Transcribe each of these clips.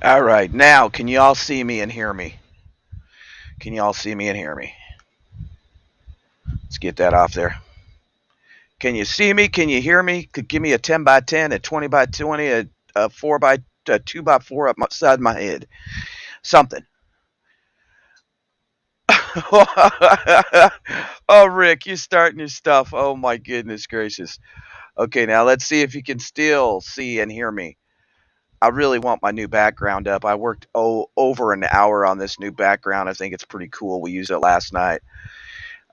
All right, now can you all see me and hear me? Can you all see me and hear me? Let's get that off there. Can you see me? Can you hear me? Could give me a 10 by 10, a 20 by 20, a 4 by a 2 by 4 up my side of my head. Something. Oh, Rick, you're starting your stuff. Oh my goodness gracious. Okay, now let's see if you can still see and hear me. I really want my new background up. I worked over an hour on this new background. I think it's pretty cool. We used it last night.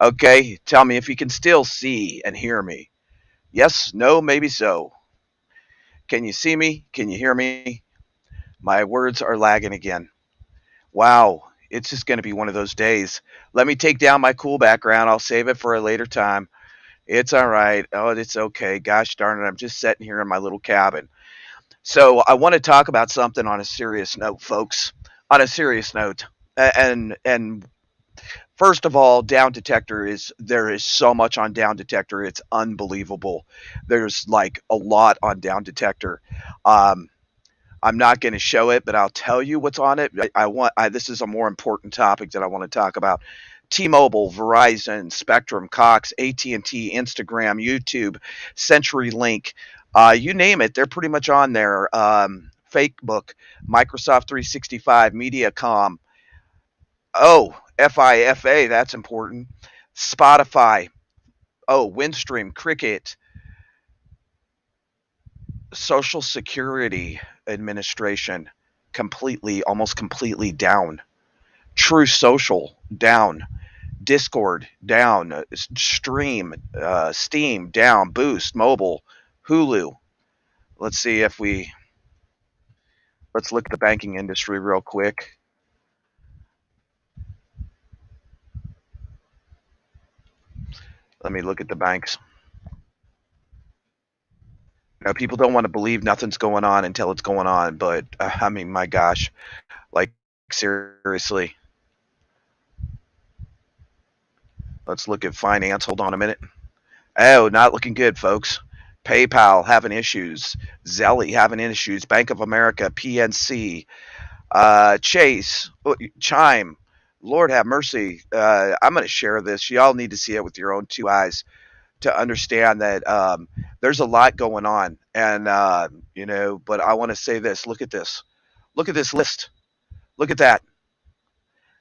Okay, tell me if you can still see and hear me. Yes, no, maybe so. Can you see me? Can you hear me? My words are lagging again. Wow, it's just going to be one of those days. Let me take down my cool background. I'll save it for a later time. It's all right. Oh, it's okay. Gosh darn it. I'm just sitting here in my little cabin. So, I want to talk about something on a serious note, folks. On a serious note. And first of all, Down Detector is there is so much on Down Detector. It's unbelievable. There's like a lot on Down Detector. Um, I'm not going to show it, but I'll tell you what's on it. This is a more important topic that I want to talk about. T-Mobile, Verizon, Spectrum, Cox, AT&T, Instagram, YouTube, CenturyLink, you name it, they're pretty much on there. Facebook, Microsoft 365, MediaCom. Oh, FIFA, that's important. Spotify. Oh, Windstream, Cricket, Social Security Administration, completely, almost completely down. True Social, down. Discord, down. Stream, Steam, down. Boost, Mobile, Hulu. Let's see if we, let's look at the banking industry real quick. Let me look at the banks. Now, people don't want to believe nothing's going on until it's going on, but I mean, my gosh, like seriously. Let's look at finance. Hold on a minute. Oh, not looking good, folks. PayPal having issues. Zelly having issues. Bank of America, PNC, Chase, Chime. Lord have mercy. I'm going to share this. Y'all need to see it with your own two eyes to understand that there's a lot going on. And, but I want to say this. Look at this. Look at this list. Look at that.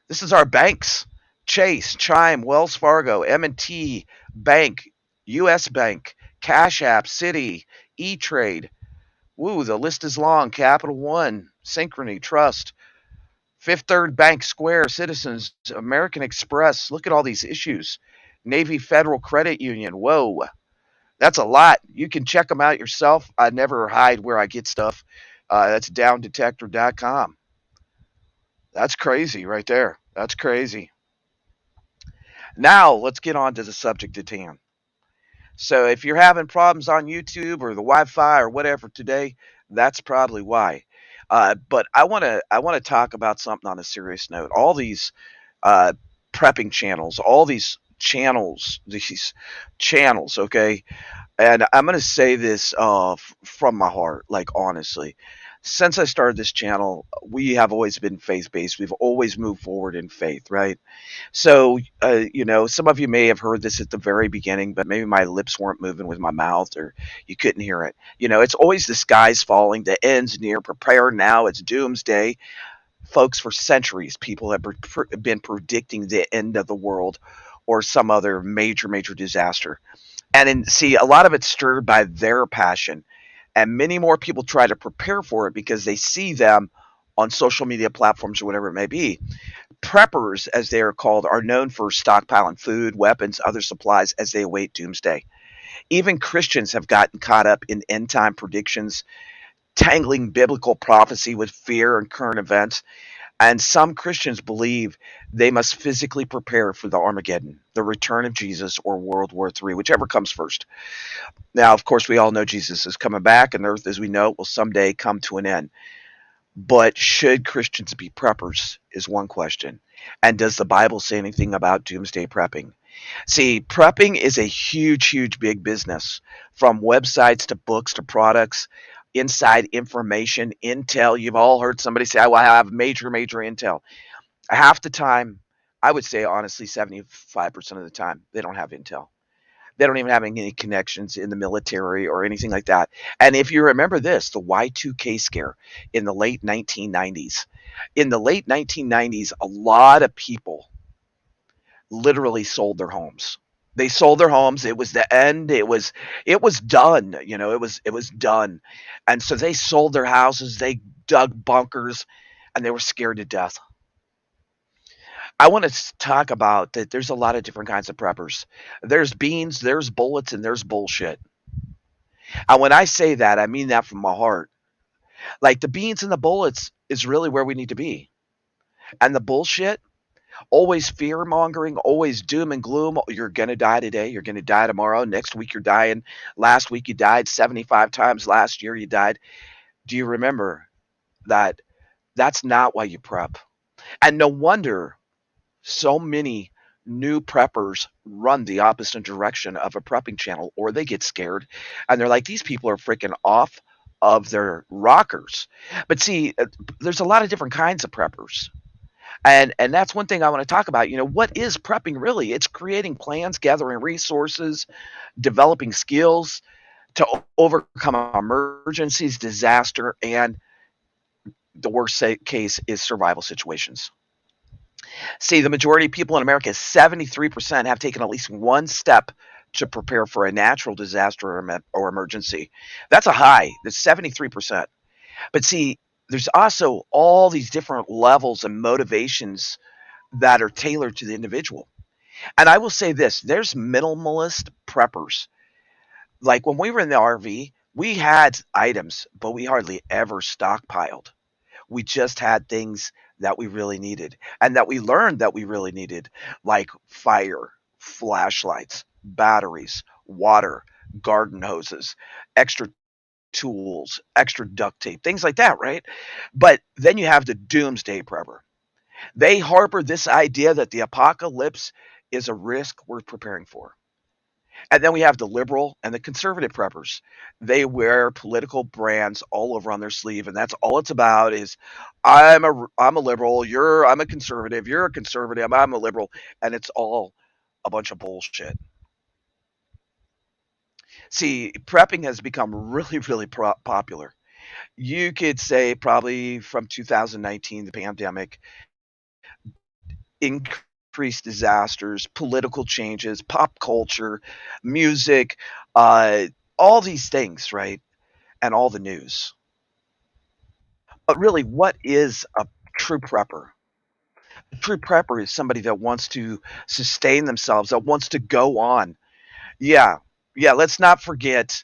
This is our banks. Chase, Chime, Wells Fargo, M&T Bank, US Bank, Cash App, Citi, E-Trade. Woo, the list is long. Capital One, Synchrony, Trust, Fifth Third Bank, Square, Citizens, American Express. Look at all these issues. Navy Federal Credit Union. Whoa, that's a lot. You can check them out yourself. I never hide where I get stuff. That's downdetector.com. That's crazy right there. That's crazy. Now, let's get on to the subject at hand. So, if you're having problems on YouTube or the Wi-Fi or whatever today, that's probably why. But I want to talk about something on a serious note. All these uh, prepping channels, all these channels, okay. And I'm going to say this from my heart, like honestly. Since I started this channel, we have always been faith based. We've always moved forward in faith, right? So, some of you may have heard this at the very beginning, but maybe my lips weren't moving with my mouth or you couldn't hear it. It's always the sky's falling, the end's near, prepare now, it's doomsday. Folks, for centuries, people have been predicting the end of the world or some other major, major disaster. See, a lot of it's stirred by their passion. And many more people try to prepare for it because they see them on social media platforms or whatever it may be. Preppers, as they are called, are known for stockpiling food, weapons, other supplies as they await doomsday. Even Christians have gotten caught up in end time predictions, tangling biblical prophecy with fear and current events. And some Christians believe they must physically prepare for the Armageddon, the return of Jesus, or World War III, whichever comes first. Now, of course, we all know Jesus is coming back, and the earth as we know it will someday come to an end. But should Christians be preppers is one question. And does the Bible say anything about doomsday prepping? See, prepping is a huge, huge, big business from websites to books to products. inside information, intel. You've all heard somebody say, "Oh, I have major intel." Half the time, I would say honestly, 75% of the time, they don't have intel. They don't even have any connections in the military or anything like that. And if you remember this, the Y2K scare in the late 1990s. In the late 1990s, a lot of people literally sold their homes. They sold their homes. It was the end. It was done. It was done. And so they sold their houses. They dug bunkers, and they were scared to death. I want to talk about that. There's a lot of different kinds of preppers. There's beans, there's bullets, and there's bullshit. And when I say that, I mean that from my heart. Like the beans and the bullets is really where we need to be. And the bullshit, always fear mongering, always doom and gloom. You're going to die today. You're going to die tomorrow. Next week, you're dying. Last week, you died 75 times. Last year, you died. Do you remember that that's not why you prep? And no wonder so many new preppers run the opposite direction of a prepping channel, or they get scared and they're like, these people are freaking off of their rockers. But see, there's a lot of different kinds of preppers. And that's one thing I want to talk about. What is prepping really? It's creating plans, gathering resources, developing skills to overcome emergencies, disaster, and the worst case is survival situations. See, the majority of people in America, 73%, have taken at least one step to prepare for a natural disaster or emergency. That's a high. That's 73%. But see, there's also all these different levels and motivations that are tailored to the individual. And I will say this, there's minimalist preppers. Like when we were in the RV, we had items, but we hardly ever stockpiled. We just had things that we really needed and that we learned that we really needed, like fire, flashlights, batteries, water, garden hoses, extra tools, extra duct tape, things like that, right? But then you have the doomsday prepper. They harbor this idea that the apocalypse is a risk worth preparing for. And then we have the liberal and the conservative preppers. They wear political brands all over on their sleeve, and that's all it's about is I'm a liberal, I'm a conservative, you're a conservative, I'm a liberal, and it's all a bunch of bullshit. See, prepping has become really popular. You could say probably from 2019, the pandemic, increased disasters, political changes, pop culture, music, uh, all these things, right? And all the news. But really, what is a true prepper? A true prepper is somebody that wants to sustain themselves, that wants to go on. Yeah, yeah, let's not forget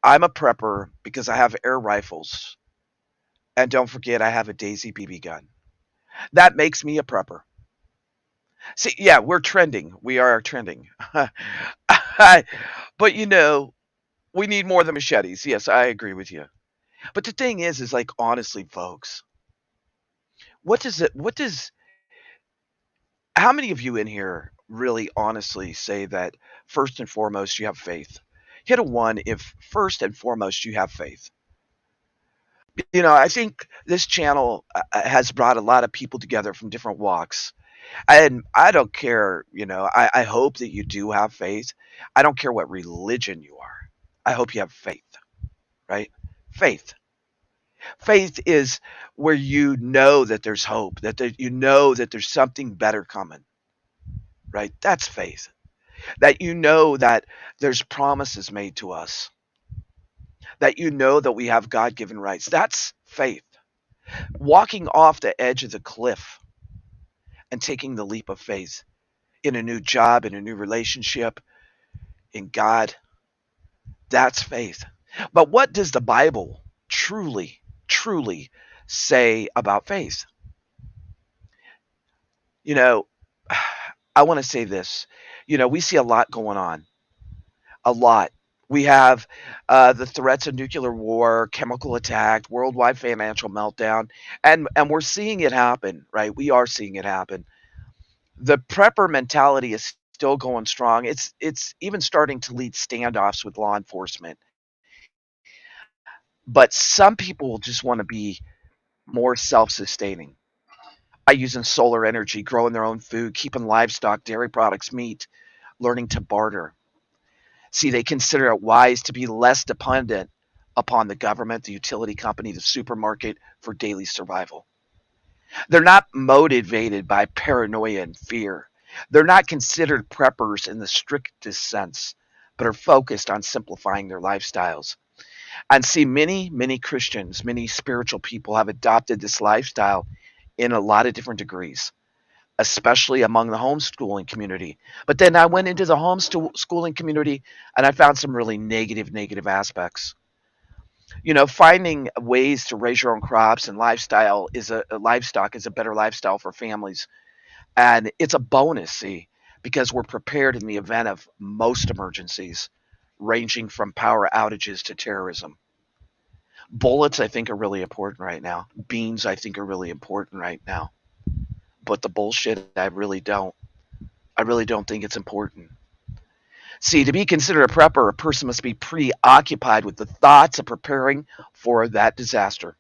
I'm a prepper because I have air rifles. And don't forget, I have a Daisy BB gun. That makes me a prepper. See, yeah, we're trending. We are trending. But we need more than machetes. Yes, I agree with you. But the thing is like honestly, folks, what does how many of you in here really honestly say that first and foremost you have faith? Hit a one if first and foremost you have faith. I think this channel has brought a lot of people together from different walks. And I don't care, I hope that you do have faith. I don't care what religion you are. I hope you have faith, right? Faith. Faith is where you know that there's hope, you know that there's something better coming, right? That's faith. That you know that there's promises made to us, that you know that we have God given rights. That's faith. Walking off the edge of the cliff and taking the leap of faith in a new job, in a new relationship, in God, that's faith. But what does the Bible truly say about faith? You know, I want to say this. We see a lot going on. A lot. We have the threats of nuclear war, chemical attack, worldwide financial meltdown, and we're seeing it happen, right? We are seeing it happen. The prepper mentality is still going strong. It's even starting to lead standoffs with law enforcement. But some people just want to be more self-sustaining by using solar energy, growing their own food, keeping livestock, dairy products, meat, learning to barter. See, they consider it wise to be less dependent upon the government, the utility company, the supermarket for daily survival. They're not motivated by paranoia and fear. They're not considered preppers in the strictest sense, but are focused on simplifying their lifestyles. And see, many Christians, many spiritual people have adopted this lifestyle in a lot of different degrees, especially among the homeschooling community. But then I went into the homeschooling community and I found some really negative aspects. Finding ways to raise your own crops and livestock is a better lifestyle for families, and it's a bonus. See, because we're prepared in the event of most emergencies, ranging from power outages to terrorism. Bullets, I think, are really important right now. Beans, I think, are really important right now. But the bullshit, I really don't. I really don't think it's important. See, to be considered a prepper, a person must be preoccupied with the thoughts of preparing for that disaster.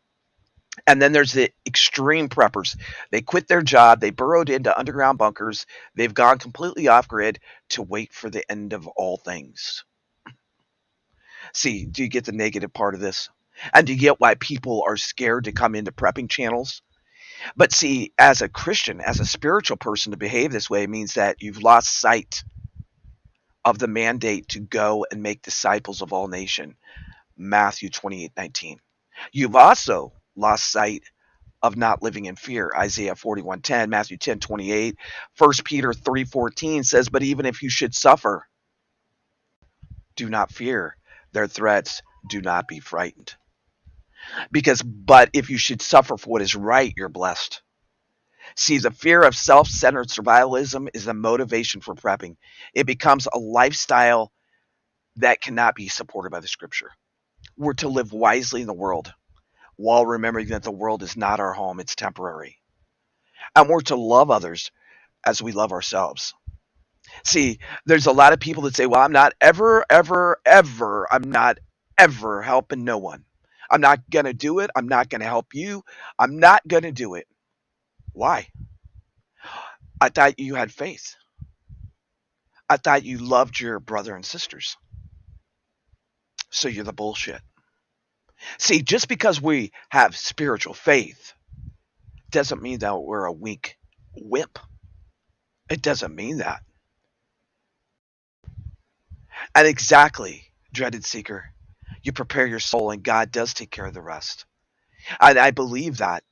And then there's the extreme preppers. They quit their job, they burrowed into underground bunkers, they've gone completely off grid to wait for the end of all things. See, do you get the negative part of this? And do you get why people are scared to come into prepping channels? But see, as a Christian, as a spiritual person, to behave this way means that you've lost sight of the mandate to go and make disciples of all nations. Matthew 28:19. You've also lost sight of not living in fear. Isaiah 41:10, Matthew 10:28, 1 Peter 3:14 says, "But even if you should suffer, do not fear their threats, do not be frightened." But if you should suffer for what is right, you're blessed. See, the fear of self-centered survivalism is the motivation for prepping. It becomes a lifestyle that cannot be supported by the scripture. We're to live wisely in the world while remembering that the world is not our home, it's temporary. And we're to love others as we love ourselves. See, there's a lot of people that say, well, I'm not I'm not ever helping no one. I'm not going to do it. I'm not going to help you. I'm not going to do it. Why? I thought you had faith. I thought you loved your brother and sisters. So you're the bullshit. See, just because we have spiritual faith doesn't mean that we're a weak wimp. It doesn't mean that. And exactly, dreaded seeker, you prepare your soul and God does take care of the rest. And I believe that.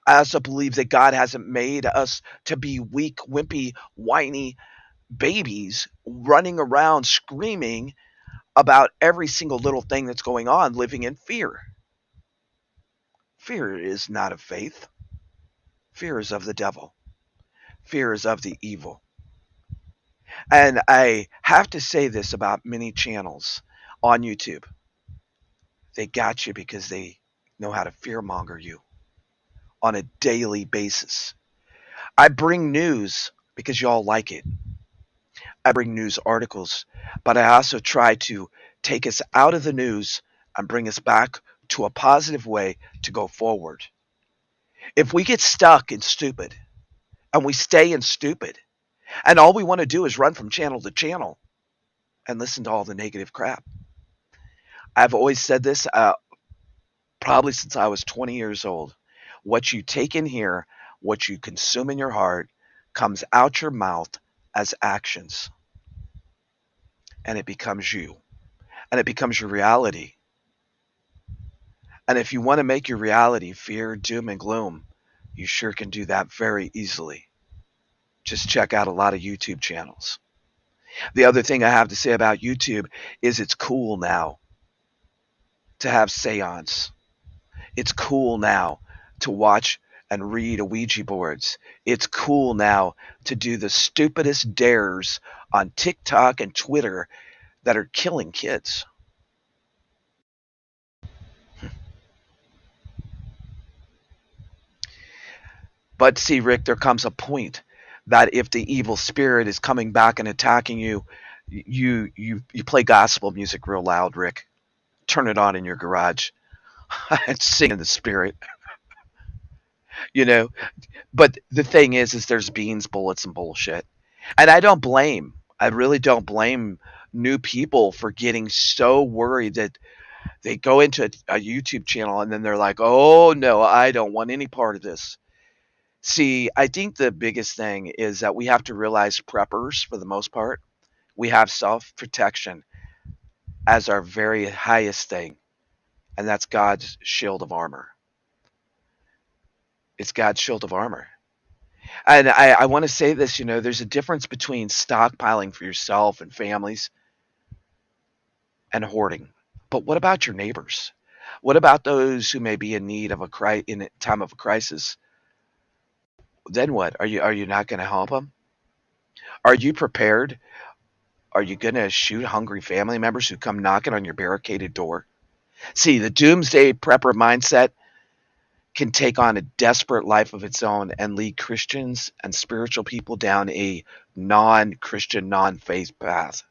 I also believe that God hasn't made us to be weak, wimpy, whiny babies running around screaming about every single little thing that's going on, living in fear. Fear is not of faith. Fear is of the devil. Fear is of the evil. And I have to say this about many channels on YouTube. They got you because they know how to fearmonger you on a daily basis. I bring news because y'all like it. I bring news articles, but I also try to take us out of the news and bring us back to a positive way to go forward. If we get stuck in stupid and we stay in stupid and all we want to do is run from channel to channel and listen to all the negative crap. I've always said this probably since I was 20 years old. What you take in here, what you consume in your heart, comes out your mouth as actions. And it becomes you. And it becomes your reality. And if you want to make your reality fear, doom, and gloom, you sure can do that very easily. Just check out a lot of YouTube channels. The other thing I have to say about YouTube is it's cool now to have seance. It's cool now to watch and read Ouija boards. It's cool now to do the stupidest dares on TikTok and Twitter that are killing kids. But see, Rick, there comes a point that if the evil spirit is coming back and attacking you, you play gospel music real loud, Rick. turn it on in your garage and sing in the spirit, you know. But the thing is there's beans, bullets, and bullshit. And I really don't blame new people for getting so worried that they go into a YouTube channel and then they're like, oh no, I don't want any part of this. See, I think the biggest thing is that we have to realize preppers, for the most part, we have self protection as our very highest thing, and that's God's shield of armor. It's God's shield of armor. And I want to say this, there's a difference between stockpiling for yourself and families and hoarding. But what about your neighbors? What about those who may be in need of in a time of a crisis? Then what? Are you not going to help them? Are you prepared? Are you going to shoot hungry family members who come knocking on your barricaded door? See, the doomsday prepper mindset can take on a desperate life of its own and lead Christians and spiritual people down a non-Christian, non-faith path.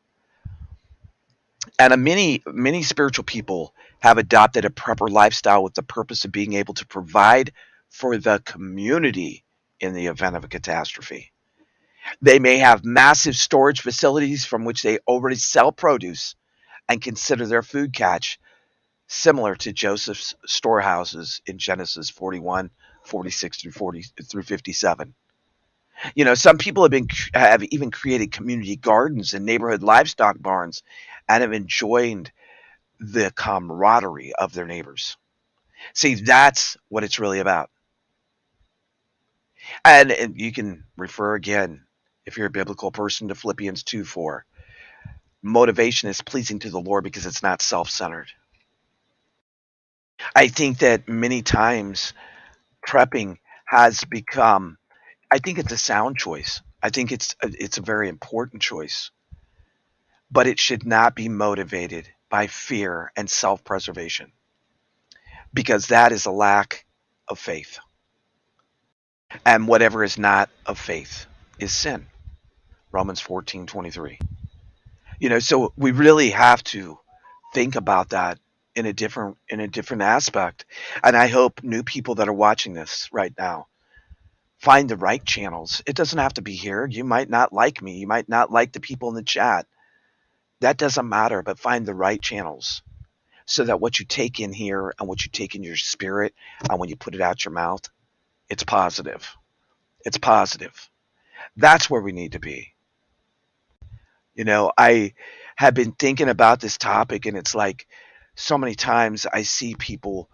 And many spiritual people have adopted a prepper lifestyle with the purpose of being able to provide for the community in the event of a catastrophe. They may have massive storage facilities from which they already sell produce and consider their food catch similar to Joseph's storehouses in Genesis 41:46 through 57. Some people have even created community gardens and neighborhood livestock barns and have enjoyed the camaraderie of their neighbors. See, that's what it's really about. And you can refer again, if you're a biblical person, to Philippians 2:4. Motivation is pleasing to the Lord because it's not self-centered. I think that many times prepping has become, I think it's a sound choice. I think it's a very important choice, but it should not be motivated by fear and self-preservation, because that is a lack of faith. And whatever is not of faith is sin. Romans 14:23. So we really have to think about that in a different aspect. And I hope new people that are watching this right now find the right channels. It doesn't have to be here. You might not like me. You might not like the people in the chat. That doesn't matter, but find the right channels so that what you take in here and what you take in your spirit and when you put it out your mouth, it's positive. It's positive. That's where we need to be. I have been thinking about this topic, and it's like so many times I see people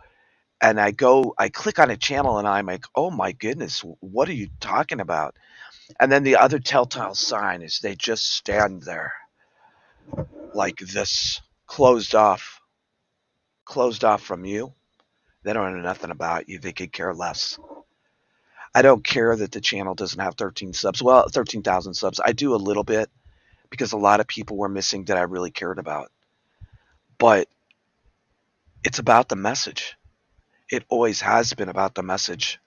and I click on a channel and I'm like, oh my goodness, what are you talking about? And then the other telltale sign is they just stand there like this, closed off from you. They don't know nothing about you. They could care less. I don't care that the channel doesn't have 13 subs. Well, 13,000 subs. I do a little bit because a lot of people were missing that I really cared about. But it's about the message. It always has been about the message.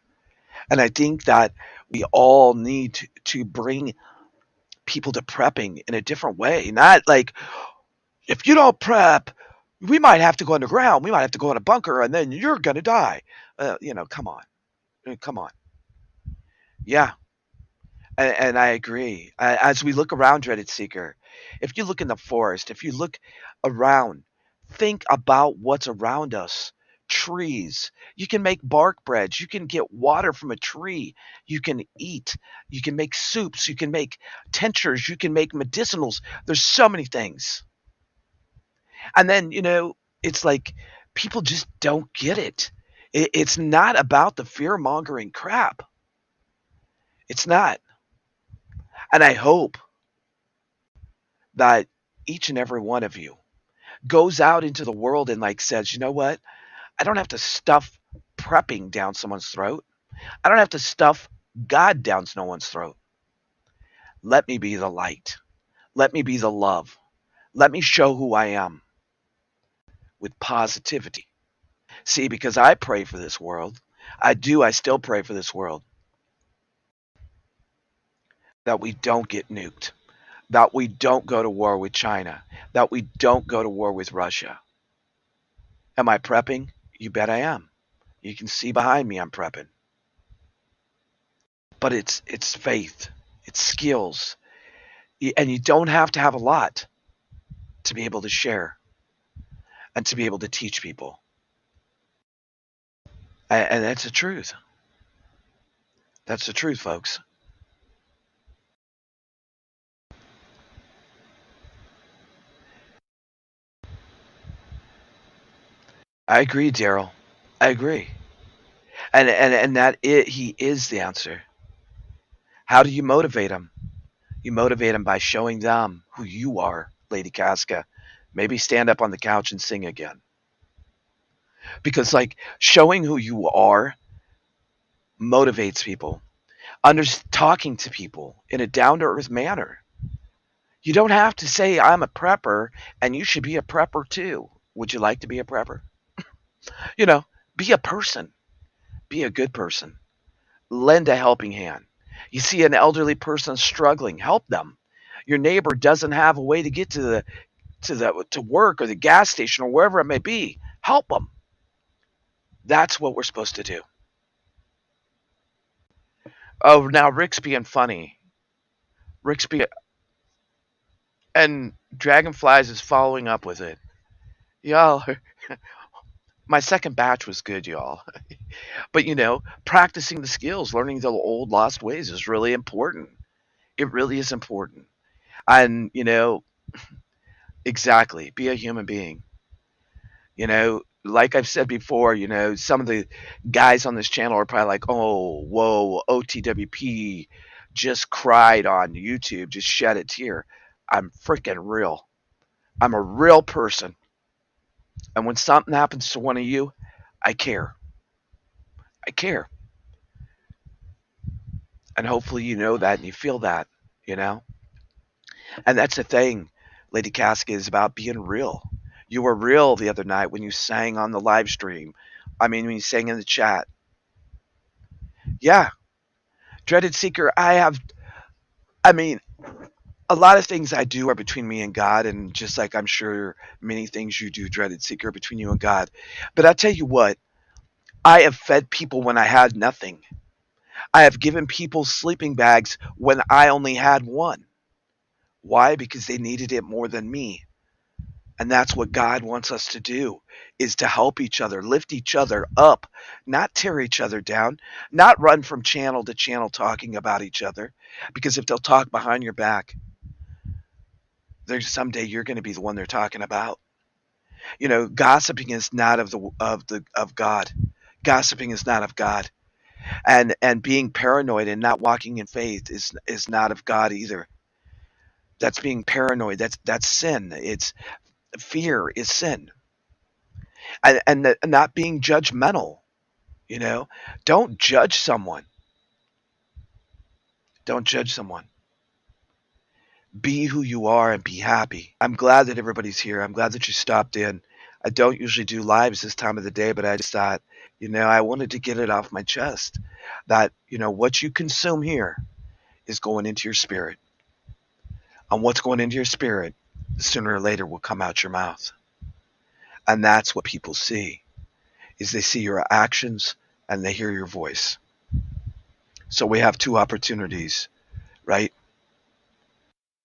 And I think that we all need to bring people to prepping in a different way. Not like, if you don't prep, we might have to go underground. We might have to go in a bunker and then you're going to die. Come on. Come on. Yeah. And I agree. As we look around, Dreaded Seeker, if you look in the forest, if you look around, think about what's around us. Trees. You can make bark breads. You can get water from a tree. You can eat. You can make soups. You can make tinctures. You can make medicinals. There's so many things. And then, it's like people just don't get it. It's not about the fear-mongering crap. It's not. And I hope that each and every one of you goes out into the world and says, you know what? I don't have to stuff prepping down someone's throat. I don't have to stuff God down no one's throat. Let me be the light. Let me be the love. Let me show who I am with positivity. See, because I pray for this world. I still pray for this world. That we don't get nuked. That we don't go to war with China. That we don't go to war with Russia. Am I prepping? You bet I am. You can see behind me I'm prepping. But it's faith, it's skills, and you don't have to have a lot to be able to share and to be able to teach people. And that's the truth. That's the truth, folks. I agree, Daryl. I agree. And he is the answer. How do you motivate them? You motivate them by showing them who you are, Lady Casca. Maybe stand up on the couch and sing again. Because like showing who you are motivates people. Talking to people in a down to earth manner. You don't have to say I'm a prepper and you should be a prepper too. Would you like to be a prepper? You know, be a person. Be a good person. Lend a helping hand. You see an elderly person struggling, help them. Your neighbor doesn't have a way to get to work or the gas station or wherever it may be. Help them. That's what we're supposed to do. Oh, now Rick's being funny. Rick's being and Dragonflies is following up with it. Y'all, my second batch was good, y'all. But practicing the skills, learning the old lost ways is really important. It really is important. And exactly, be a human being. Like I've said before, some of the guys on this channel are probably like, oh, whoa, OTWP just cried on YouTube, just shed a tear. I'm freaking real. I'm a real person. And when something happens to one of you, I care. I care. And hopefully you know that and you feel that, you know? And that's the thing, Lady Casca, is about being real. You were real the other night when you sang on the live stream. I mean, when you sang in the chat. Yeah. Dreaded Seeker, I mean, a lot of things I do are between me and God, and just like I'm sure many things you do, Dreaded Seeker, between you and God. But I tell you what, I have fed people when I had nothing. I have given people sleeping bags when I only had one. Why? Because they needed it more than me. And that's what God wants us to do, is to help each other, lift each other up, not tear each other down, not run from channel to channel talking about each other. Because if they'll talk behind your back, there's someday you're going to be the one they're talking about. Gossiping is not of God. Gossiping is not of God. And being paranoid and not walking in faith is not of God either. That's being paranoid. That's sin. It's fear is sin. And not being judgmental. Don't judge someone. Don't judge someone. Be who you are and be happy. I'm glad that everybody's here. I'm glad that you stopped in. I don't usually do lives this time of the day, but I just thought, I wanted to get it off my chest that, what you consume here is going into your spirit. And what's going into your spirit, sooner or later will come out your mouth. And that's what people see, is they see your actions and they hear your voice. So we have two opportunities, right?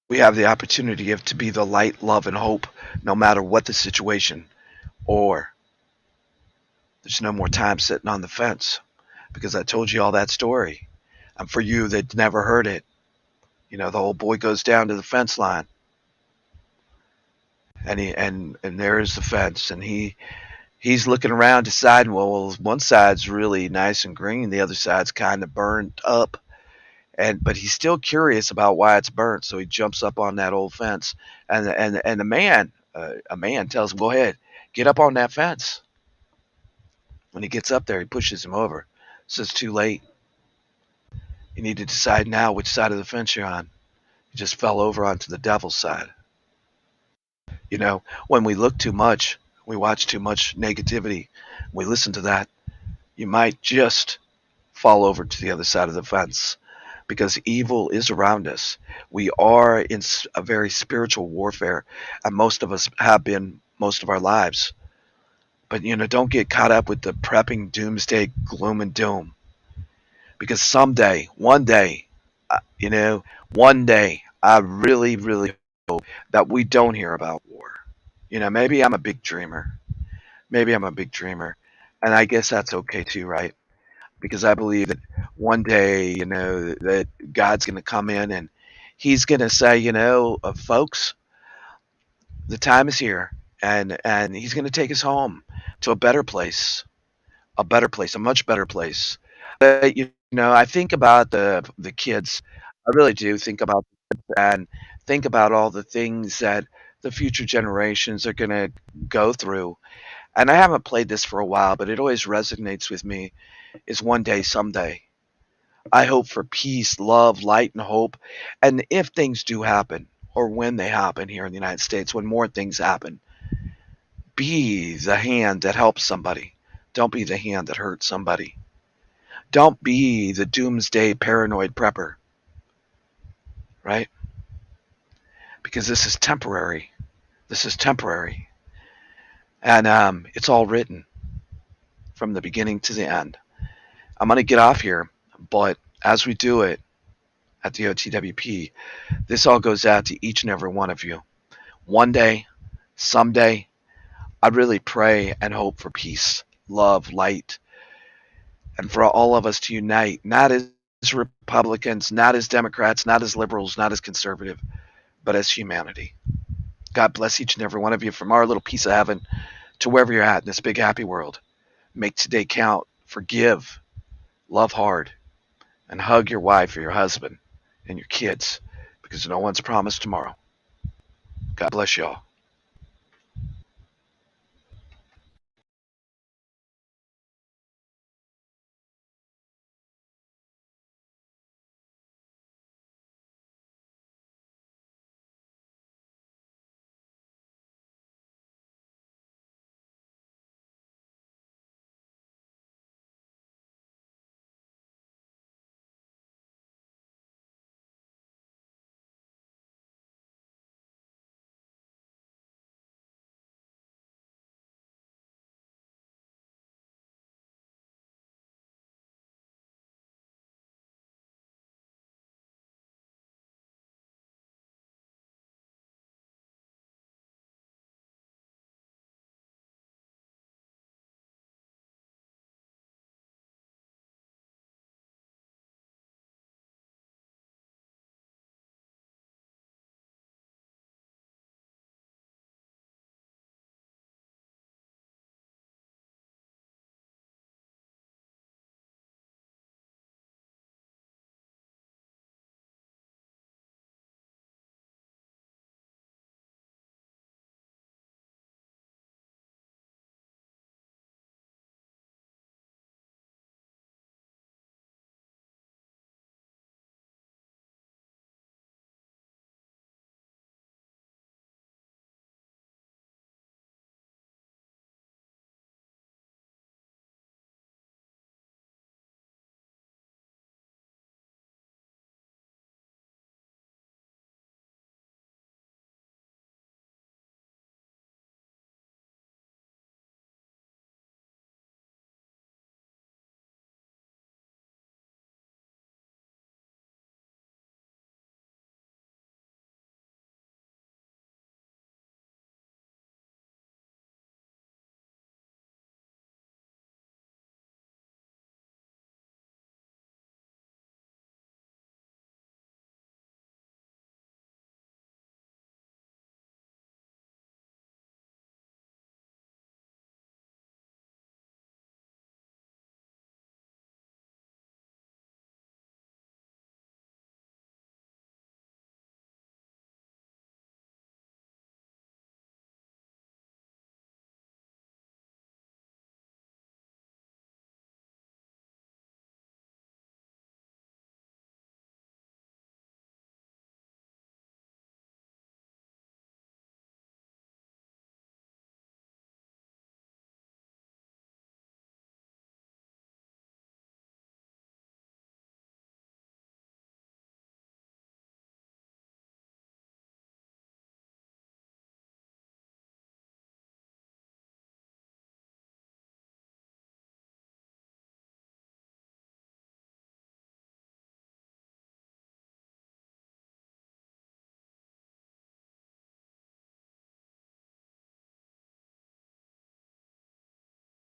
We have the opportunity to be the light, love, and hope, no matter what the situation. Or there's no more time sitting on the fence, because I told you all that story. And for you that never heard it, the old boy goes down to the fence line, and there is the fence, and he's looking around, deciding, well, one side's really nice and green, the other side's kind of burnt up. But he's still curious about why it's burnt, so he jumps up on that old fence, and a man tells him, "Go ahead, get up on that fence." When he gets up there, he pushes him over. Says, "Too late. You need to decide now which side of the fence you're on." He just fell over onto the devil's side. When we look too much, we watch too much negativity, we listen to that, you might just fall over to the other side of the fence. Because evil is around us. We are in a very spiritual warfare, and most of us have been most of our lives. But don't get caught up with the prepping doomsday gloom and doom, because someday, one day, you know, one day, I really, really hope that we don't hear about war. Maybe I'm a big dreamer. Maybe I'm a big dreamer, and I guess that's okay too, right? Because I believe that one day, that God's going to come in and He's going to say, folks, the time is here, and He's going to take us home to a better place, a much better place. I think about the kids. I really do think about and think about all the things that the future generations are going to go through. And I haven't played this for a while, but it always resonates with me. Is one day, someday. I hope for peace, love, light, and hope. And if things do happen, or when they happen here in the United States, when more things happen, be the hand that helps somebody. Don't be the hand that hurts somebody. Don't be the doomsday paranoid prepper, right? Because this is temporary. This is temporary. And it's all written from the beginning to the end. I'm going to get off here, but as we do it at the OTWP, this all goes out to each and every one of you. One day, someday, I really pray and hope for peace, love, light, and for all of us to unite, not as Republicans, not as Democrats, not as liberals, not as conservative, but as humanity. God bless each and every one of you from our little piece of heaven to wherever you're at in this big happy world. Make today count. Forgive, love hard, and hug your wife or your husband and your kids, because no one's promised tomorrow. God bless y'all.